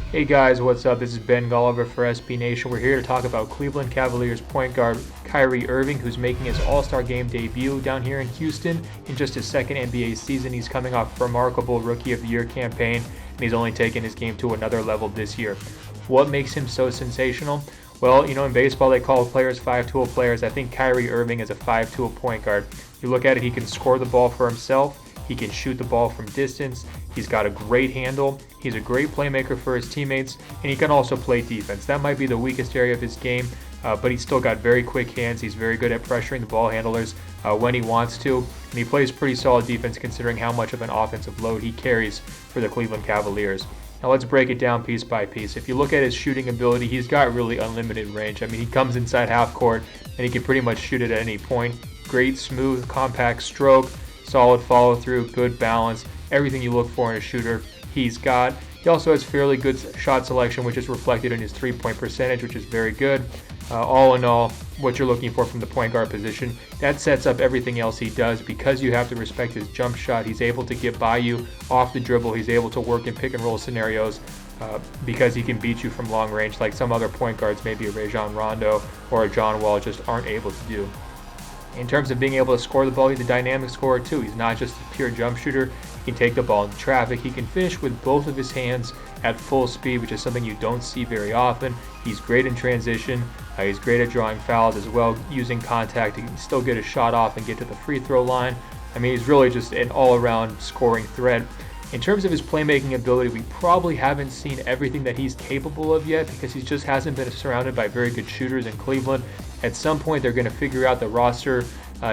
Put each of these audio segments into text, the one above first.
Hey guys, what's up? This is Ben Golliver for SB Nation. We're here to talk about Cleveland Cavaliers point guard Kyrie Irving, who's making his All-Star Game debut down here in Houston in just his second NBA season. He's coming off a remarkable Rookie of the Year campaign, and he's only taken his game to another level this year. What makes him so sensational? Well, in baseball they call players five-tool players. I think Kyrie Irving is a five-tool point guard. You look at it, he can score the ball for himself. He can shoot the ball from distance. He's got a great handle. He's a great playmaker for his teammates, and he can also play defense. That might be the weakest area of his game, but he's still got very quick hands. He's very good at pressuring the ball handlers when he wants to, and he plays pretty solid defense considering how much of an offensive load he carries for the Cleveland Cavaliers. Now let's break it down piece by piece. If you look at his shooting ability, he's got really unlimited range. I mean, he comes inside half court, and he can pretty much shoot it at any point. Great, smooth, compact stroke. Solid follow through, good balance, everything you look for in a shooter, he's got. He also has fairly good shot selection, which is reflected in his three-point percentage, which is very good. All in all, what you're looking for from the point guard position, that sets up everything else he does. Because you have to respect his jump shot, he's able to get by you off the dribble, he's able to work in pick and roll scenarios because he can beat you from long range like some other point guards, maybe a Rajon Rondo or a John Wall, just aren't able to do. In terms of being able to score the ball, he's a dynamic scorer too. He's not just a pure jump shooter. He can take the ball in traffic. He can finish with both of his hands at full speed, which is something you don't see very often. He's great in transition. He's great at drawing fouls as well, using contact. He can still get a shot off and get to the free throw line. I mean, he's really just an all-around scoring threat. In terms of his playmaking ability, we probably haven't seen everything that he's capable of yet because he just hasn't been surrounded by very good shooters in Cleveland. At some point, they're going to figure out the roster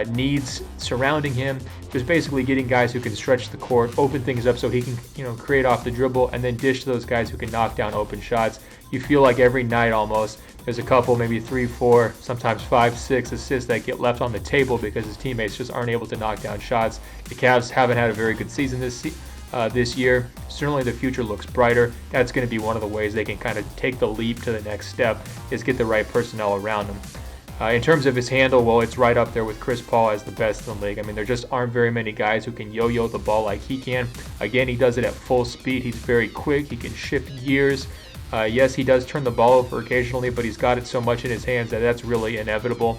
needs surrounding him, just basically getting guys who can stretch the court, open things up so he can, create off the dribble, and then dish to those guys who can knock down open shots. You feel like every night almost there's a couple, maybe 3, 4, sometimes 5, 6 assists that get left on the table because his teammates just aren't able to knock down shots. The Cavs haven't had a very good season this year. Certainly the future looks brighter. That's going to be one of the ways they can kind of take the leap to the next step, is get the right personnel around him. In terms of his handle, well, it's right up there with Chris Paul as the best in the league. I mean, there just aren't very many guys who can yo-yo the ball like he can. Again, he does it at full speed. He's very quick. He can shift gears. Yes, he does turn the ball over occasionally, but he's got it so much in his hands that that's really inevitable.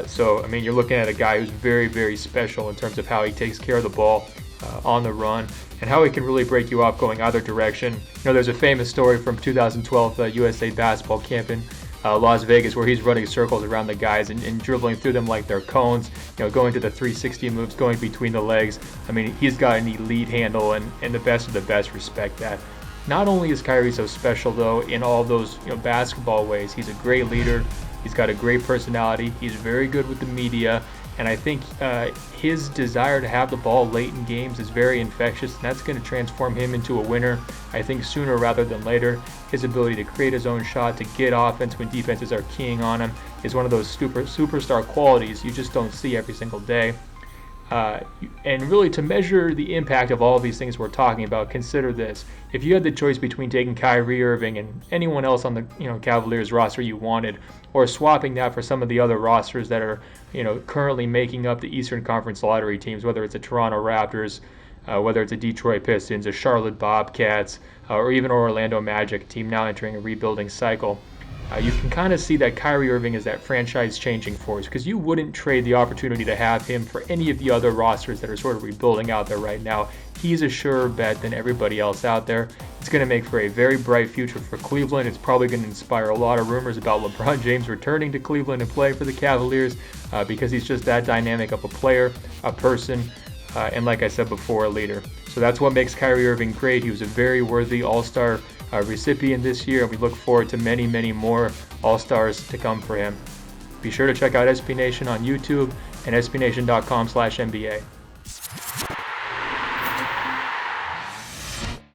So, I mean, you're looking at a guy who's very, very special in terms of how he takes care of the ball on the run and how he can really break you off going either direction. There's a famous story from 2012 USA basketball camp in Las Vegas where he's running circles around the guys and dribbling through them like they're cones, going to the 360 moves, going between the legs. I mean, he's got an elite handle, and the best of the best respect that. Not only is Kyrie so special, though, in all those basketball ways, he's a great leader. He's got a great personality. He's very good with the media. And I think his desire to have the ball late in games is very infectious, and that's going to transform him into a winner, I think, sooner rather than later. His ability to create his own shot, to get offense when defenses are keying on him, is one of those superstar qualities you just don't see every single day. And really, to measure the impact of all of these things we're talking about, consider this. If you had the choice between taking Kyrie Irving and anyone else on the Cavaliers roster you wanted, or swapping that for some of the other rosters that are currently making up the Eastern Conference lottery teams, whether it's the Toronto Raptors, whether it's the Detroit Pistons, the Charlotte Bobcats, or even Orlando Magic, a team now entering a rebuilding cycle, you can kind of see that Kyrie Irving is that franchise-changing force, because you wouldn't trade the opportunity to have him for any of the other rosters that are sort of rebuilding out there right now. He's a surer bet than everybody else out there. It's going to make for a very bright future for Cleveland. It's probably going to inspire a lot of rumors about LeBron James returning to Cleveland and playing for the Cavaliers because he's just that dynamic of a player, a person, and like I said before, a leader. So that's what makes Kyrie Irving great. He was a very worthy All-Star recipient this year, and we look forward to many, many more All-Stars to come for him. Be sure to check out SB Nation on YouTube and SBNation.com/NBA.